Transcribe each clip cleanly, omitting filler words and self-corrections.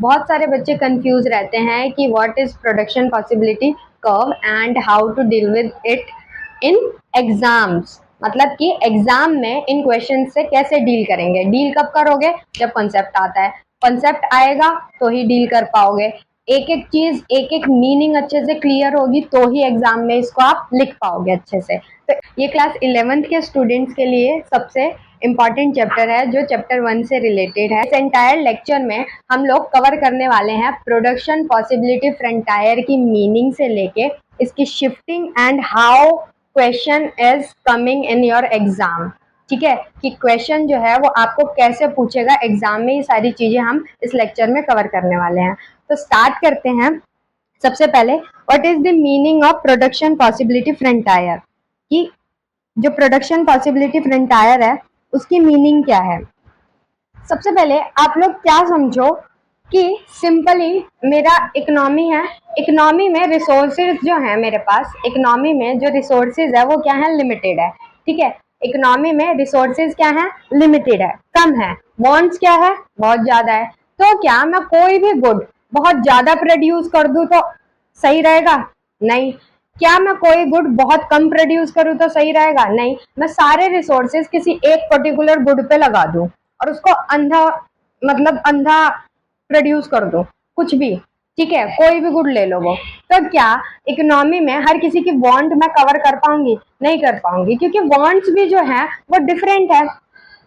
बहुत सारे बच्चे कंफ्यूज रहते हैं कि what is production possibility curve and how to deal with it in exams. मतलब कि एग्जाम में इन क्वेश्चन से कैसे डील करेंगे। डील कब करोगे? जब कॉन्सेप्ट आता है। कॉन्सेप्ट आएगा तो ही डील कर पाओगे। एक एक चीज, एक एक मीनिंग अच्छे से क्लियर होगी तो ही एग्जाम में इसको आप लिख पाओगे अच्छे से। तो ये क्लास 11th के स्टूडेंट्स के लिए सबसे इम्पॉर्टेंट चैप्टर है जो चैप्टर 1 से रिलेटेड है। इस एंटायर लेक्चर में हम लोग कवर करने वाले हैं प्रोडक्शन पॉसिबिलिटी फ्रंटायर की मीनिंग से लेके इसकी shifting and how question is coming in your exam. ठीक है, कि क्वेश्चन जो है वो आपको कैसे पूछेगा एग्जाम में, ये सारी चीजें हम इस लेक्चर में कवर करने वाले हैं। तो स्टार्ट करते हैं। सबसे पहले what is the meaning of production possibility frontier, कि जो प्रोडक्शन पॉसिबिलिटी फ्रंटायर है उसकी मीनिंग क्या है। सबसे पहले आप लोग क्या समझो कि सिंपली मेरा इकोनॉमी है, इकोनॉमी में रिसोर्सेज जो है मेरे पास, इकोनॉमी में जो रिसोर्सेज है वो क्या है? लिमिटेड है। ठीक है, इकोनॉमी में रिसोर्सेज क्या है? लिमिटेड है, कम है। वांट्स क्या है? बहुत ज्यादा है। तो क्या मैं कोई भी गुड बहुत ज्यादा प्रोड्यूस कर दूं तो सही रहेगा? नहीं। क्या मैं कोई गुड बहुत कम प्रोड्यूस करूं तो सही रहेगा? नहीं। मैं सारे रिसोर्सेज किसी एक पर्टिकुलर गुड पे लगा दूं और उसको अंधा, मतलब अंधा प्रोड्यूस कर दूं, कुछ भी। ठीक है, कोई भी गुड ले लो वो, तो क्या इकोनॉमी में हर किसी की वांट मैं कवर कर पाऊंगी? नहीं कर पाऊंगी, क्योंकि वांट्स भी जो है वो डिफरेंट है।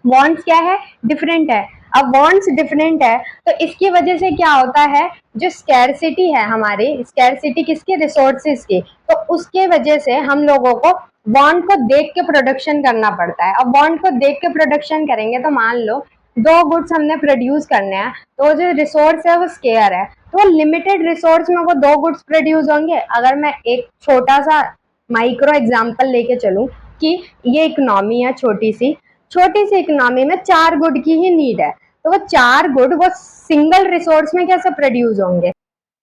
वांट्स क्या है? डिफरेंट है। अब वांट्स डिफरेंट है तो इसकी वजह से क्या होता है, जो स्कैरसिटी है हमारी, स्कैरसिटी किसकी? रिसोर्सेज की, तो उसके वजह से हम लोगों को वांट को देख के प्रोडक्शन करना पड़ता है। अब वांट को देख के प्रोडक्शन करेंगे तो मान लो 2 गुड्स हमने प्रोड्यूस करने हैं, तो जो रिसोर्स है वो स्केयर है, तो लिमिटेड रिसोर्स में वो 2 गुड्स प्रोड्यूस होंगे। अगर मैं एक छोटा सा माइक्रो एग्जाम्पल लेके चलूं कि ये इकोनॉमी है छोटी सी इकोनॉमी में 4 गुड की ही नीड है, तो वो 4 गुड वो सिंगल रिसोर्स में कैसे प्रोड्यूस होंगे?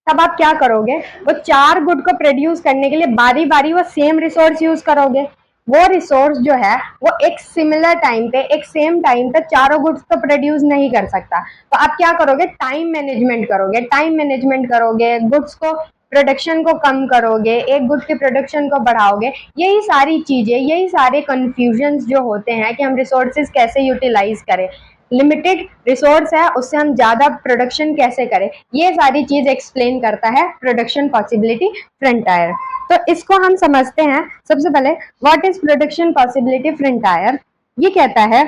तब आप क्या करोगे? वो 4 गुड को प्रोड्यूस करने के लिए बारी बारी वो सेम रिसोर्स यूज करोगे। वो रिसोर्स जो है वो एक सिमिलर टाइम पे, एक सेम टाइम पे चारों गुड्स को प्रोड्यूस नहीं कर सकता। तो आप क्या करोगे? टाइम मैनेजमेंट करोगे। टाइम मैनेजमेंट करोगे, गुड्स को प्रोडक्शन को कम करोगे, एक गुड की प्रोडक्शन को बढ़ाओगे। यही सारी चीजें, यही सारे कंफ्यूजन्स जो होते हैं कि हम रिसोर्सेज कैसे यूटिलाइज करें, लिमिटेड रिसोर्स है उससे हम ज्यादा प्रोडक्शन कैसे करें, ये सारी चीज एक्सप्लेन करता है प्रोडक्शन पॉसिबिलिटी फ्रंटायर। तो इसको हम समझते हैं। सबसे पहले what is production possibility frontier? ये कहता है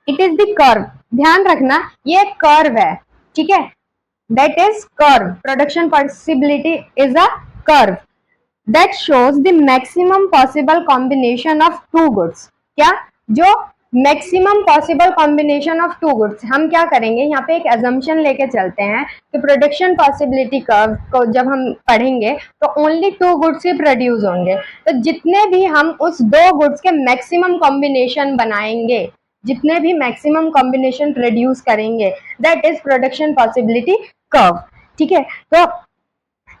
इट इज द कर्व। ध्यान रखना ये कर्व है, ठीक है, that is curve. Production possibility is a curve that shows the maximum possible combination of 2 goods. क्या? जो maximum possible combination of 2 goods. हम क्या करेंगे, यहाँ पे एक एजम्पशन लेके चलते हैं कि प्रोडक्शन पॉसिबिलिटी कर्व को जब हम पढ़ेंगे तो ओनली 2 गुड्स ही प्रोड्यूस होंगे। तो जितने भी हम उस 2 गुड्स के मैक्सिमम कॉम्बिनेशन बनाएंगे, जितने भी मैक्सिमम कॉम्बिनेशन प्रोड्यूस करेंगे, that is production possibility curve. ठीक है, तो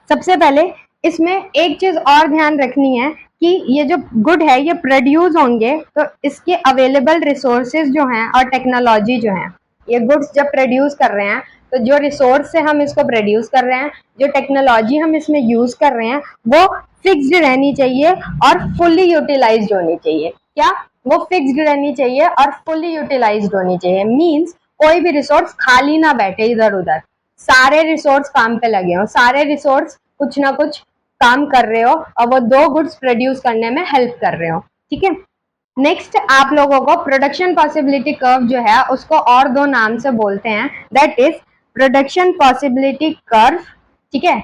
सबसे पहले इसमें एक चीज और ध्यान रखनी है कि ये जो गुड है ये प्रोड्यूस होंगे तो इसके अवेलेबल रिसोर्सेज जो हैं और टेक्नोलॉजी जो है, ये गुड्स जब प्रोड्यूस कर रहे हैं तो जो रिसोर्स से हम इसको प्रोड्यूस कर रहे हैं, जो टेक्नोलॉजी हम इसमें यूज कर रहे हैं, वो फिक्स्ड रहनी चाहिए और फुल्ली यूटिलाइज्ड होनी चाहिए। क्या? वो फिक्स्ड रहनी चाहिए और फुल्ली यूटिलाइज्ड होनी चाहिए। मींस कोई भी रिसोर्स खाली ना बैठे इधर उधर, सारे रिसोर्स काम पे लगे हो, सारे रिसोर्स कुछ ना कुछ काम कर रहे हो और वो 2 गुड्स प्रोड्यूस करने में हेल्प कर रहे हो। ठीक है, नेक्स्ट आप लोगों को प्रोडक्शन पॉसिबिलिटी कर्व जो है उसको और 2 नाम से बोलते हैं, that is production possibility curve. ठीक है,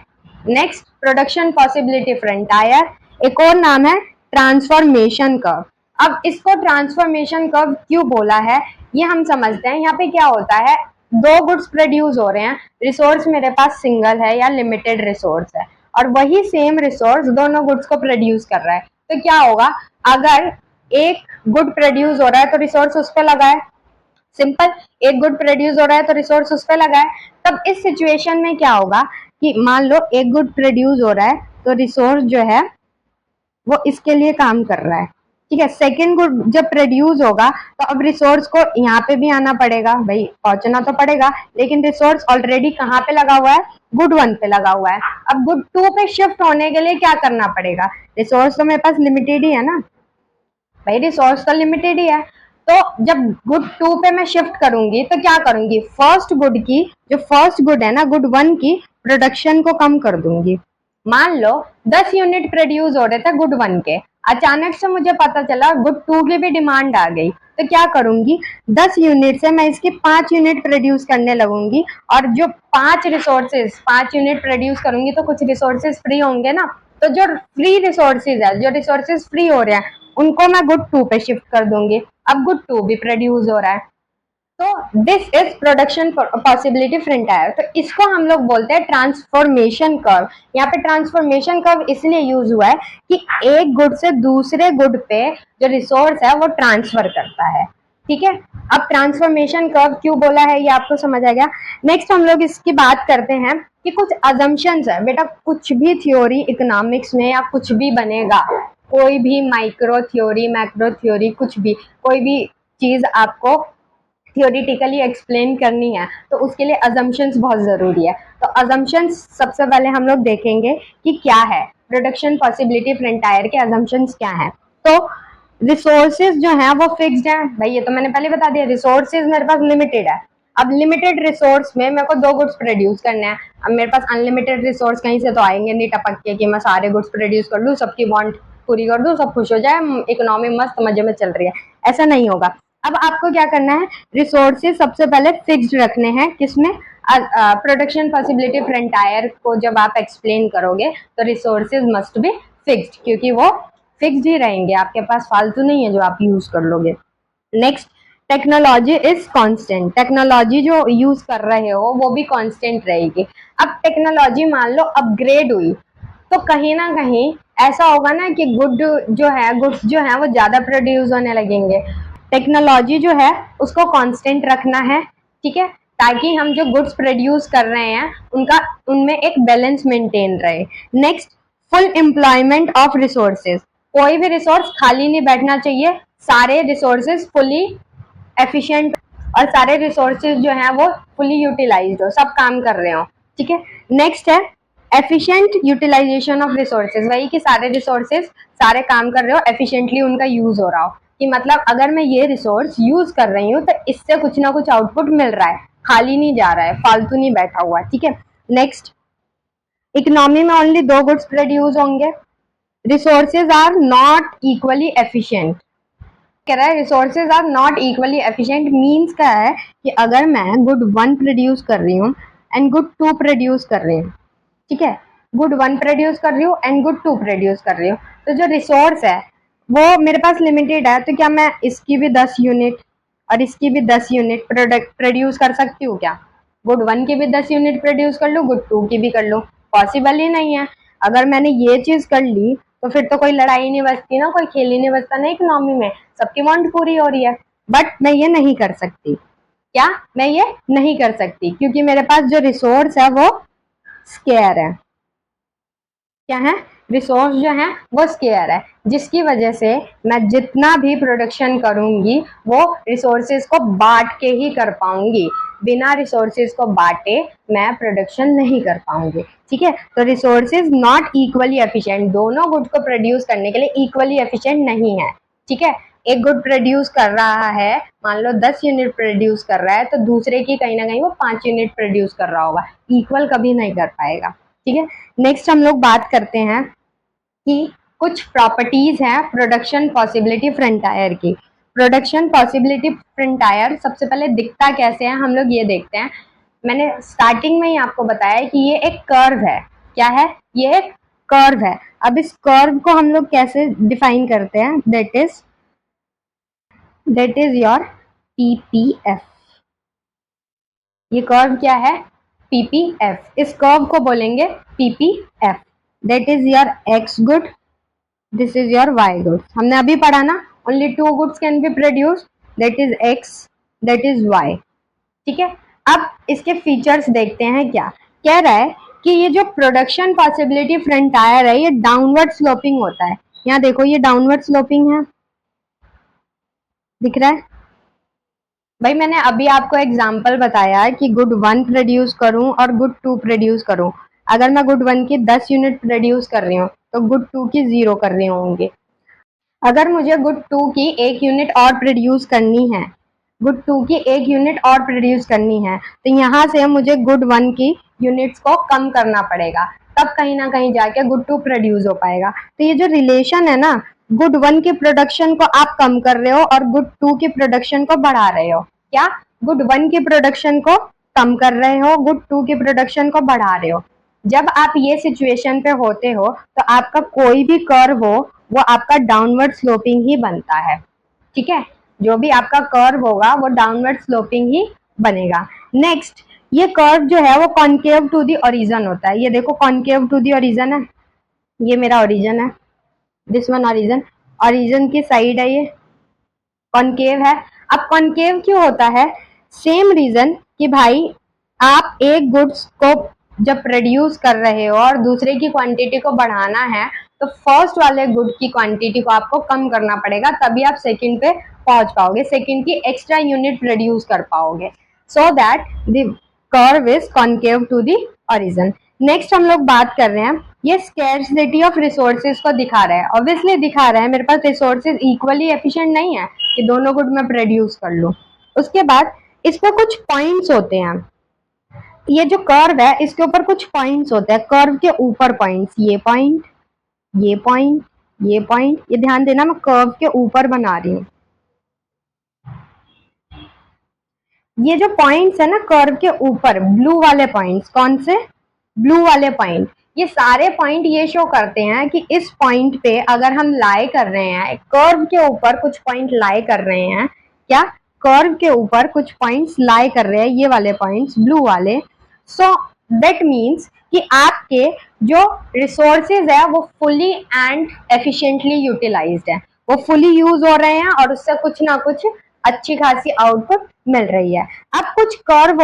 नेक्स्ट प्रोडक्शन पॉसिबिलिटी फ्रंटायर, एक और नाम है ट्रांसफॉर्मेशन कर्व। अब इसको ट्रांसफॉर्मेशन कर्व क्यों बोला है ये हम समझते हैं। यहाँ पे क्या होता है, 2 गुड्स प्रोड्यूस हो रहे हैं, रिसोर्स मेरे पास सिंगल है या लिमिटेड रिसोर्स है और वही सेम रिसोर्स दोनों गुड्स को प्रोड्यूस कर रहा है। तो क्या होगा, अगर एक गुड प्रोड्यूस हो रहा है तो रिसोर्स उस पर लगाए, सिंपल, एक गुड प्रोड्यूस हो रहा है तो रिसोर्स उस पर लगाए। तब इस सिचुएशन में क्या होगा कि मान लो एक गुड प्रोड्यूस हो रहा है तो रिसोर्स जो है वो इसके लिए काम कर रहा है। ठीक है। सेकेंड गुड जब प्रोड्यूस होगा तो अब रिसोर्स को यहाँ पे भी आना पड़ेगा, भाई पहुंचना तो पड़ेगा, लेकिन रिसोर्स ऑलरेडी कहाँ पे लगा हुआ है, गुड 1 पे लगा हुआ है। अब गुड 2 पे शिफ्ट होने के लिए क्या करना पड़ेगा, रिसोर्स तो मेरे पास लिमिटेड ही है ना भाई, रिसोर्स तो लिमिटेड ही है। तो जब गुड 2 पे मैं शिफ्ट करूंगी तो क्या करूंगी, फर्स्ट गुड की, जो फर्स्ट गुड है ना गुड 1 की, प्रोडक्शन को कम कर दूंगी। मान लो 10 यूनिट प्रोड्यूस हो रहे थे गुड 1 के, अचानक से मुझे पता चला गुड 2 की भी डिमांड आ गई, तो क्या करूंगी, 10 यूनिट से मैं इसकी 5 यूनिट प्रोड्यूस करने लगूंगी, और जो 5 यूनिट प्रोड्यूस करूंगी तो कुछ रिसोर्सेज फ्री होंगे ना, तो जो फ्री रिसोर्सेज है, जो रिसोर्सेज फ्री हो रहे हैं उनको मैं गुड 2 पे शिफ्ट कर दूंगी। अब गुड 2 भी प्रोड्यूस हो रहा है, तो this is production possibility frontier. तो इसको हम लोग बोलते हैं ट्रांसफॉर्मेशन कर्व। यहाँ पे ट्रांसफॉर्मेशन कर्व इसलिए यूज हुआ है कि एक गुड से दूसरे गुड पे जो रिसोर्स है वो ट्रांसफर करता है, ठीक है। अब ट्रांसफॉर्मेशन कर्व क्यों बोला है ये आपको समझ आ गया। नेक्स्ट हम लोग इसकी बात करते हैं कि कुछ अजम्पशंस है बेटा, कुछ भी थ्योरी इकोनॉमिक्स में या कुछ भी बनेगा, कोई भी माइक्रो थ्योरी, मैक्रो थ्योरी, कुछ भी, कोई भी चीज आपको थियोरिटिकली एक्सप्लेन करनी है तो उसके लिए अजम्पशंस बहुत जरूरी है। तो अजम्पशंस सबसे पहले हम लोग देखेंगे कि क्या है प्रोडक्शन पॉसिबिलिटी फ्रंटायर के अजम्पशंस क्या है। तो रिसोर्सेज जो है वो फिक्स्ड है भाई, ये तो मैंने पहले बता दिया, रिसोर्सेज मेरे पास लिमिटेड है। अब लिमिटेड रिसोर्स में मेरे को 2 गुड्स प्रोड्यूस करने हैं। अब मेरे पास अनलिमिटेड रिसोर्स कहीं से तो आएंगे नहीं टपक के कि मैं सारे गुड्स प्रोड्यूस कर लूँ, सबकी वांट पूरी कर दूँ, सब खुश हो जाए, इकोनॉमी मस्त मजे में चल रही है, ऐसा नहीं होगा। अब आपको क्या करना है, रिसोर्सेज सबसे पहले फिक्स्ड रखने हैं, किसमें, प्रोडक्शन पॉसिबिलिटी फ्रंटायर को जब आप एक्सप्लेन करोगे तो रिसोर्सेज मस्ट बी फिक्स्ड, क्योंकि वो फिक्स्ड ही रहेंगे, आपके पास फालतू नहीं है जो आप यूज कर लोगे। Next, technology is constant, technology जो यूज कर रहे हो वो भी कांस्टेंट रहेगी। अब टेक्नोलॉजी मान लो अपग्रेड हुई तो कहीं ना कहीं ऐसा होगा ना कि गुड्स जो है वो ज्यादा प्रोड्यूस होने लगेंगे। टेक्नोलॉजी जो है उसको कांस्टेंट रखना है, ठीक है, ताकि हम जो गुड्स प्रोड्यूस कर रहे हैं उनमें एक बैलेंस मेंटेन रहे। Next, full employment of resources, कोई भी रिसोर्स खाली नहीं बैठना चाहिए, सारे रिसोर्सेज फुली एफिशिएंट और सारे रिसोर्सेज जो हैं वो फुली यूटिलाइज्ड हो, सब काम कर रहे हो, ठीक है। नेक्स्ट है एफिशिएंट यूटिलाइजेशन ऑफ रिसोर्सेज, वही कि सारे रिसोर्सेज सारे काम कर रहे हो, एफिशिएंटली उनका यूज हो रहा हो, कि मतलब अगर मैं ये रिसोर्स यूज कर रही हूँ तो इससे कुछ ना कुछ आउटपुट मिल रहा है, खाली नहीं जा रहा है, फालतू नहीं बैठा हुआ, ठीक है। नेक्स्ट, इकोनॉमी में ओनली 2 गुड्स प्रोड्यूस होंगे, resources are not equally efficient, कह रहा है resources are not equally efficient means क्या है कि अगर मैं गुड 1 प्रोड्यूस कर रही हूँ एंड गुड 2 प्रोड्यूस कर रही हूँ, ठीक है, गुड 1 प्रोड्यूस कर रही हूँ एंड गुड 2 प्रोड्यूस कर रही हूँ, तो जो रिसोर्स है वो मेरे पास लिमिटेड है, तो क्या मैं इसकी भी 10 यूनिट और इसकी भी 10 यूनिट प्रोडक्ट प्रोड्यूस कर सकती हूँ क्या, गुड 1 की भी 10 यूनिट प्रोड्यूस कर लूँ, गुड 2 की भी कर लूँ, पॉसिबल ही नहीं है। अगर मैंने ये चीज कर ली तो फिर तो कोई लड़ाई नहीं बचती ना, कोई खेल ही नहीं बचता ना इकोनॉमी में, सबकी वांट पूरी हो रही है। बट मैं ये नहीं कर सकती, क्या मैं ये नहीं कर सकती, क्योंकि मेरे पास जो रिसोर्स है वो स्केयर है, क्या है, रिसोर्स जो है वो स्केयर है, जिसकी वजह से मैं जितना भी प्रोडक्शन करूंगी वो रिसोर्सेज को बांट के ही कर पाऊंगी, बिना रिसोर्सेज को बांटे मैं प्रोडक्शन नहीं कर पाऊंगी, ठीक है। तो रिसोर्सेज नॉट इक्वली एफिशिएंट, दोनों गुड को प्रोड्यूस करने के लिए इक्वली एफिशिएंट नहीं है, ठीक है। एक गुड प्रोड्यूस कर रहा है, मान लो 10 यूनिट प्रोड्यूस कर रहा है, तो दूसरे की कहीं ना कहीं वो 5 यूनिट प्रोड्यूस कर रहा होगा, इक्वल कभी नहीं कर पाएगा, ठीक है। नेक्स्ट हम लोग बात करते हैं कि कुछ प्रॉपर्टीज हैं प्रोडक्शन पॉसिबिलिटी फ्रंटायर की। प्रोडक्शन पॉसिबिलिटी फ्रंटायर सबसे पहले दिखता कैसे है हम लोग ये देखते हैं। मैंने स्टार्टिंग में ही आपको बताया कि ये एक कर्व है, क्या है, ये एक कर्व है। अब इस कर्व को हम लोग कैसे डिफाइन करते हैं, दैट इज योर पीपीएफ। ये कर्व क्या है, पीपीएफ, इस कर्व को बोलेंगे PPF. That is your X good, this is your Y good. हमने अभी पढ़ा ना, only 2 goods can be produce, that is X, that is Y, ठीक है। अब इसके फीचर्स देखते हैं, क्या कह रहा है कि ये जो प्रोडक्शन पॉसिबिलिटी फ्रंटायर है ये डाउनवर्ड स्लोपिंग होता है। यहाँ देखो ये डाउनवर्ड स्लोपिंग है, दिख रहा है भाई? मैंने अभी आपको एग्जाम्पल बताया कि गुड 1 प्रोड्यूस करूं और गुड 2 प्रोड्यूस करूं। अगर मैं गुड 1 की 10 यूनिट प्रोड्यूस कर रही हूँ तो गुड 2 की 0 कर रही होंगी। अगर मुझे गुड 2 की 1 यूनिट और प्रोड्यूस करनी है, गुड 2 की 1 यूनिट और प्रोड्यूस करनी है, तो यहाँ से मुझे गुड 1 की यूनिट्स को कम करना पड़ेगा, तब कहीं ना कहीं जाके गुड 2 प्रोड्यूस हो पाएगा। तो ये जो रिलेशन है ना, गुड 1 की प्रोडक्शन को आप कम कर रहे हो और गुड 2 की प्रोडक्शन को बढ़ा रहे हो। क्या? गुड 1 की प्रोडक्शन को कम कर रहे हो, गुड 2 की प्रोडक्शन को बढ़ा रहे हो। जब आप ये सिचुएशन पे होते हो तो आपका कोई भी कर्व हो वो आपका डाउनवर्ड स्लोपिंग ही बनता है। ठीक है, जो भी आपका कर्व होगा वो डाउनवर्ड स्लोपिंग ही बनेगा। नेक्स्ट, ये कर्व जो है वो कॉन्केव टू दी ओरिजिन होता है। ये देखो कॉन्केव टू दी ओरिजिन है, ये मेरा ओरिजिन है, दिस वन ओरिजिन, ओरिजिन की साइड है ये, कॉन्केव है। अब कॉन्केव क्यों होता है? सेम रीजन कि भाई आप एक गुड्स को जब प्रोड्यूस कर रहे हो और दूसरे की क्वांटिटी को बढ़ाना है तो फर्स्ट वाले गुड की क्वांटिटी को आपको कम करना पड़ेगा, तभी आप सेकंड पे पहुंच पाओगे, सेकंड की एक्स्ट्रा यूनिट प्रोड्यूस कर पाओगे, so that the curve is concave to the origin. Next हम लोग बात कर रहे हैं, ये स्कैर्सिटी ऑफ रिसोर्सेज को दिखा रहा है। ऑब्वियसली दिखा रहा है, मेरे पास रिसोर्सेज इक्वली एफिशिएंट नहीं है कि दोनों गुड मैं प्रोड्यूस कर लूं। उसके बाद इस पे कुछ पॉइंट्स होते हैं, ये जो कर्व है इसके ऊपर कुछ पॉइंट्स होते हैं, कर्व के ऊपर पॉइंट्स, ये पॉइंट, ये पॉइंट, ये पॉइंट, ये ध्यान देना मैं कर्व के ऊपर बना रही हूँ। ये जो पॉइंट्स है ना कर्व के ऊपर, ब्लू वाले पॉइंट्स, कौन से? ब्लू वाले पॉइंट, ये सारे पॉइंट ये शो करते हैं कि इस पॉइंट पे अगर हम लाई कर रहे हैं, कर्व के ऊपर कुछ पॉइंट लाई कर रहे हैं, क्या कर्व के ऊपर कुछ पॉइंट्स लाई कर रहे हैं, ये वाले पॉइंट्स ब्लू वाले, सो दैट मीन्स कि आपके जो रिसोर्सेज है वो फुली एंड एफिशिएंटली यूटिलाइज्ड है, वो फुली यूज हो रहे हैं और उससे कुछ ना कुछ अच्छी खासी आउटपुट मिल रही है। अब कुछ कर्व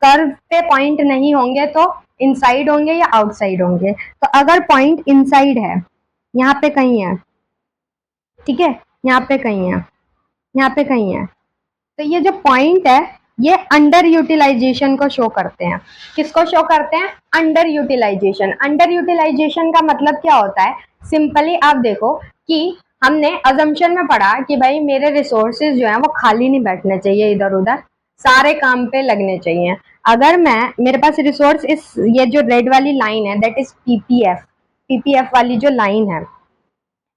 पे पॉइंट नहीं होंगे तो इनसाइड होंगे या आउटसाइड होंगे। तो अगर पॉइंट इनसाइड है, यहाँ पे कहीं है, ठीक है, यहाँ पे कहीं है, यहाँ पे कहीं है, तो ये जो पॉइंट है ये अंडर यूटिलाइजेशन को शो करते हैं। किसको शो करते हैं? Under utilisation. अंडर यूटिलाइजेशन का मतलब क्या होता है? सिंपली आप देखो कि हमने अजम्पशन में पढ़ा कि भाई मेरे रिसोर्सेज जो है वो खाली नहीं बैठने चाहिए, इधर उधर सारे काम पे लगने चाहिए। अगर मेरे पास रिसोर्स इस, ये जो रेड वाली लाइन है दैट इज पीपीएफ, पीपीएफ वाली जो लाइन है,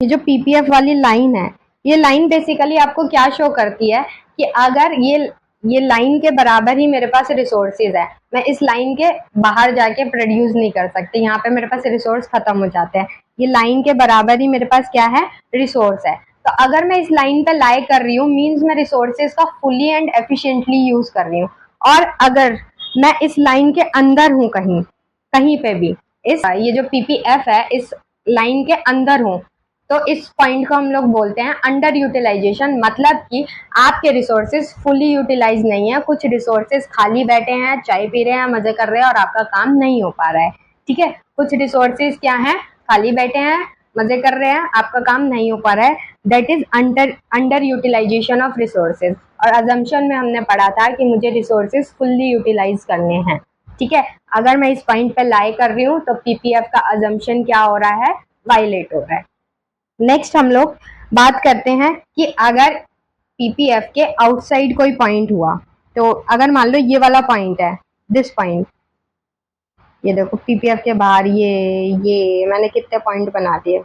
ये जो पीपीएफ वाली लाइन है, ये लाइन बेसिकली आपको क्या शो करती है कि अगर ये लाइन के बराबर ही मेरे पास रिसोर्सेज है, मैं इस लाइन के बाहर जाके प्रोड्यूस नहीं कर सकती, यहाँ पे मेरे पास रिसोर्स खत्म हो जाते हैं, ये लाइन के बराबर ही मेरे पास क्या है? रिसोर्स है। तो अगर मैं इस लाइन पे लाई कर रही हूँ मीन्स मैं रिसोर्सेज का फुली एंड एफिशिएंटली यूज कर रही हूँ। और अगर मैं इस लाइन के अंदर हूँ कहीं कहीं पे भी, इस ये जो पीपीएफ है इस लाइन के अंदर हूँ, तो इस पॉइंट को हम लोग बोलते हैं अंडर यूटिलाइजेशन। मतलब कि आपके रिसोर्सेज फुली यूटिलाइज नहीं है, कुछ रिसोर्सेज खाली बैठे हैं, चाय पी रहे हैं, मजे कर रहे हैं और आपका काम नहीं हो पा रहा है। ठीक है, कुछ रिसोर्सेज क्या है? खाली बैठे हैं, मजे कर रहे हैं, आपका काम नहीं हो पा रहा है, that is under utilization of resources. और अजम्पशन में हमने पढ़ा था कि मुझे रिसोर्सेज फुल्ली यूटिलाइज करने हैं। ठीक है, अगर मैं इस पॉइंट पे लाई कर रही हूँ तो पीपीएफ का अजम्पशन क्या हो रहा है? वायलेट हो रहा है। नेक्स्ट हम लोग बात करते हैं कि अगर पीपीएफ के आउटसाइड कोई पॉइंट हुआ, तो अगर मान लो ये वाला पॉइंट है, दिस पॉइंट, ये देखो पीपीएफ के बाहर ये मैंने कितने पॉइंट बना दिए।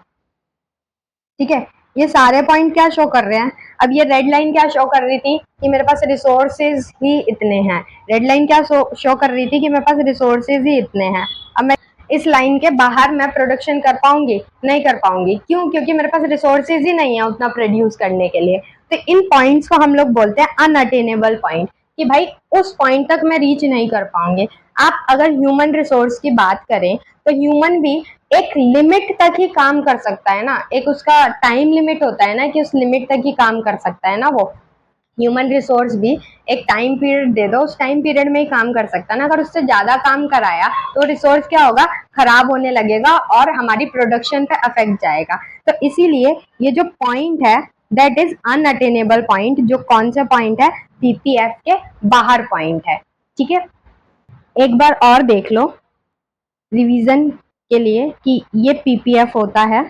ठीक है, ये सारे पॉइंट क्या शो कर रहे हैं? अब ये रेड लाइन क्या शो कर रही थी कि मेरे पास रिसोर्सेज ही इतने हैं, रेड लाइन क्या शो कर रही थी कि मेरे पास रिसोर्सेज ही इतने हैं। अब मैं इस लाइन के बाहर मैं प्रोडक्शन कर पाऊंगी? नहीं कर पाऊंगी। क्यों? क्योंकि मेरे पास रिसोर्सेज ही नहीं है उतना प्रोड्यूस करने के लिए। तो इन पॉइंट्स को हम लोग बोलते हैं अनअटेनेबल पॉइंट, कि भाई उस पॉइंट तक मैं रीच नहीं कर पाऊंगी। आप अगर ह्यूमन रिसोर्स की बात करें तो ह्यूमन भी एक लिमिट तक ही काम कर सकता है ना, एक उसका टाइम लिमिट होता है ना कि उस लिमिट तक ही काम कर सकता है ना। वो ह्यूमन रिसोर्स भी एक टाइम पीरियड दे दो, उस टाइम पीरियड में ही काम कर सकता है ना। अगर उससे ज्यादा काम कराया तो रिसोर्स क्या होगा? खराब होने लगेगा और हमारी प्रोडक्शन पे अफेक्ट जाएगा। तो इसीलिए ये जो पॉइंट है दैट इज अनअटेनेबल पॉइंट, जो कौन सा पॉइंट है, पीपीएफ के बाहर पॉइंट है। ठीक है, एक बार और देख लो रिवीजन के लिए कि ये पीपीएफ होता है,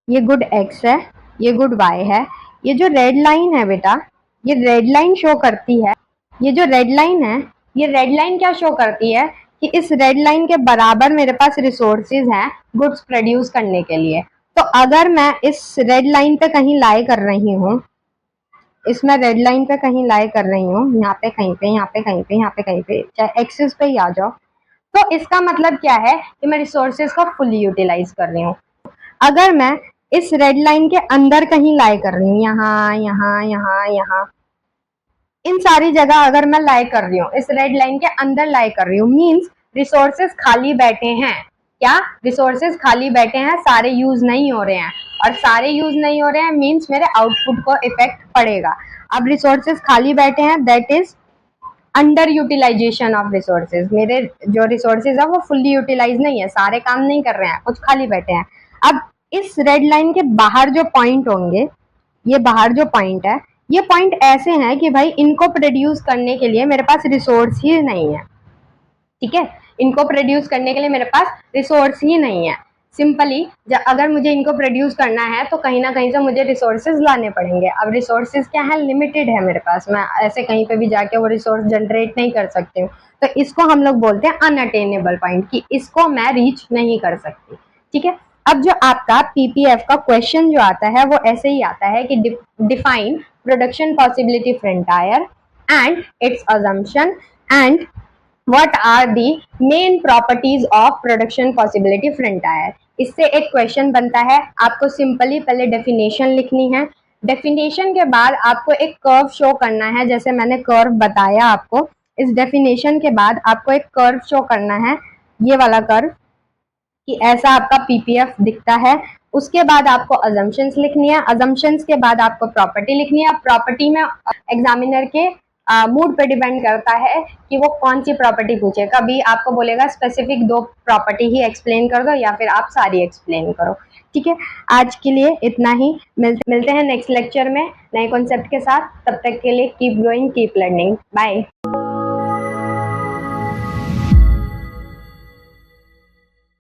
ये गुड एक्स है, ये गुड वाई है। ये जो रेड लाइन है बेटा, ये रेड लाइन शो करती है, ये जो रेड लाइन है, ये रेड लाइन क्या शो करती है कि इस रेड लाइन के बराबर मेरे पास रिसोर्सेज हैं गुड्स प्रोड्यूस करने के लिए। तो अगर मैं इस रेड लाइन पे कहीं लाई कर रही हूँ, इसमें रेड लाइन पे कहीं लाई कर रही हूँ, यहाँ पे कहीं पे, यहाँ पे कहीं पे, यहाँ पे कहीं पे, चाहे एक्सिस पे ही आ जाओ, तो इसका मतलब क्या है कि मैं रिसोर्सेज को फुली यूटिलाइज कर रही हूँ। अगर मैं इस रेड लाइन के अंदर कहीं लाई कर रही हूँ, यहाँ यहाँ यहाँ यहाँ, इन सारी जगह अगर मैं लाई कर रही हूँ, इस रेड लाइन के अंदर लाई कर रही हूँ, मीन्स रिसोर्सेज खाली बैठे हैं। क्या रिसोर्सेज खाली बैठे हैं, सारे यूज नहीं हो रहे हैं, और सारे यूज नहीं हो रहे हैं मीन्स मेरे आउटपुट को इफेक्ट पड़ेगा। अब रिसोर्सेज खाली बैठे हैं, that is under utilization of resources. मेरे जो रिसोर्सेज है वो फुल्ली यूटिलाइज नहीं है, सारे काम नहीं कर रहे हैं, कुछ खाली बैठे हैं। अब इस रेड लाइन के बाहर जो पॉइंट होंगे, ये बाहर जो पॉइंट है, ये पॉइंट ऐसे हैं कि भाई इनको प्रोड्यूस करने के लिए मेरे पास रिसोर्स ही नहीं है। ठीक है, इनको प्रोड्यूस करने के लिए मेरे पास रिसोर्स ही नहीं है। सिंपली अगर मुझे इनको प्रोड्यूस करना है तो कहीं ना कहीं से मुझे रिसोर्सेज लाने पड़ेंगे। अब रिसोर्सेज क्या है, लिमिटेड है मेरे पास, मैं ऐसे कहीं पे भी जाके वो रिसोर्स जनरेट नहीं कर सकती हूँ। तो इसको हम लोग बोलते हैं अनअटेनेबल पॉइंट, कि इसको मैं रीच नहीं कर सकती। ठीक है, अब जो आपका पीपीएफ का क्वेश्चन जो आता है वो ऐसे ही आता है कि define production possibility frontier and it's assumption and what are the main properties of production possibility frontier। इससे एक क्वेश्चन बनता है, आपको सिंपली पहले डेफिनेशन लिखनी है, डेफिनेशन के बाद आपको एक कर्व शो करना है, जैसे मैंने कर्व बताया आपको। इस डेफिनेशन के बाद आपको एक कर्व शो करना है, ये वाला कर्व, कि ऐसा आपका पीपीएफ दिखता है। उसके बाद आपको अजम्पशंस लिखनी है, अजम्पशंस के बाद आपको प्रॉपर्टी लिखनी है। प्रॉपर्टी में एग्जामिनर के मूड पे डिपेंड करता है कि वो कौन सी प्रॉपर्टी पूछे। कभी आपको बोलेगा स्पेसिफिक 2 प्रॉपर्टी ही एक्सप्लेन कर दो, या फिर आप सारी एक्सप्लेन करो। ठीक है, आज के लिए इतना ही, मिलते हैं नेक्स्ट लेक्चर में नए कॉन्सेप्ट के साथ। तब तक के लिए keep growing, keep learning, bye.